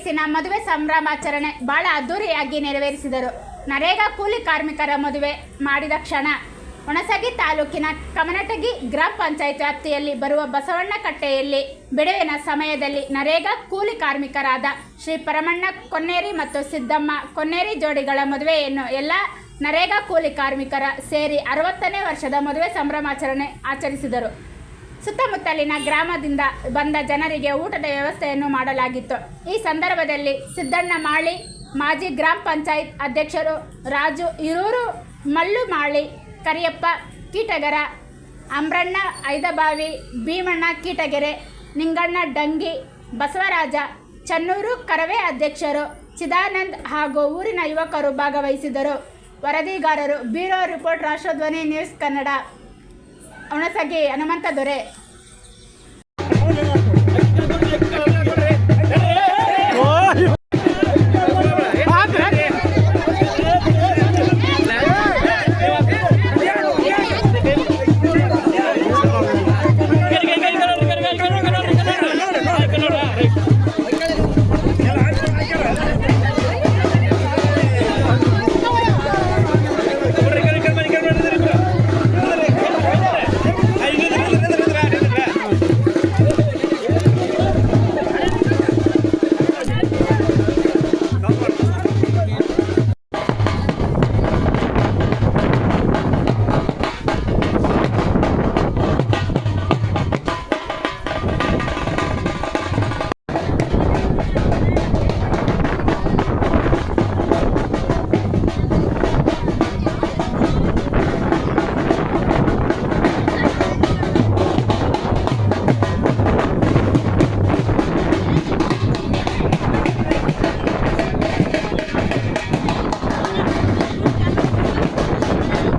ವಯಸ್ಸಿನ ಮದುವೆ ಸಂಭ್ರಮಾಚರಣೆ ಬಹಳ ಅದ್ದೂರಿಯಾಗಿ ನೆರವೇರಿಸಿದರು. ನರೇಗಾ ಕೂಲಿ ಕಾರ್ಮಿಕರ ಮದುವೆ ಮಾಡಿದ ಕ್ಷಣ ಹುಣಸಗಿ ತಾಲೂಕಿನ ಕಮನಟಗಿ ಗ್ರಾಮ ಪಂಚಾಯತ್ ವ್ಯಾಪ್ತಿಯಲ್ಲಿ ಬರುವ ಬಸವಣ್ಣಕಟ್ಟೆಯಲ್ಲಿ ಬಿಡುವಿನ ಸಮಯದಲ್ಲಿ ನರೇಗಾ ಕೂಲಿ ಕಾರ್ಮಿಕರಾದ ಶ್ರೀ ಪರಮಣ್ಣ ಕೊನ್ನೇರಿ ಮತ್ತು ಸಿದ್ದಮ್ಮ ಕೊನ್ನೇರಿ ಜೋಡಿಗಳ ಮದುವೆಯನ್ನು ಎಲ್ಲ ನರೇಗಾ ಕೂಲಿ ಕಾರ್ಮಿಕರ ಸೇರಿ 60ನೇ ವರ್ಷದ ಮದುವೆ ಸಂಭ್ರಮಾಚರಣೆ ಆಚರಿಸಿದರು. ಸುತ್ತಮುತ್ತಲಿನ ಗ್ರಾಮದಿಂದ ಬಂದ ಜನರಿಗೆ ಊಟದ ವ್ಯವಸ್ಥೆಯನ್ನು ಮಾಡಲಾಗಿತ್ತು. ಈ ಸಂದರ್ಭದಲ್ಲಿ ಸಿದ್ದಣ್ಣ ಮಾಳಿ, ಮಾಜಿ ಗ್ರಾಮ ಪಂಚಾಯತ್ ಅಧ್ಯಕ್ಷರು ರಾಜು ಹಿರೂರು, ಮಲ್ಲು ಮಾಳಿ, ಕರಿಯಪ್ಪ ಕೀಟಗರ, ಅಮ್ರಣ್ಣ ಐದಬಾವಿ, ಭೀಮಣ್ಣ ಕೀಟಗೆರೆ, ನಿಂಗಣ್ಣ ಡಂಗಿ, ಬಸವರಾಜ ಚನ್ನೂರು ಕರವೇ ಅಧ್ಯಕ್ಷರು ಚಿದಾನಂದ್ ಹಾಗೂ ಊರಿನ ಯುವಕರು ಭಾಗವಹಿಸಿದರು. ವರದಿಗಾರರು bureau report, ರಾಷ್ಟ್ರಧ್ವನಿ news Kannada, Hunasagi Hanumantha ದೊರೆ.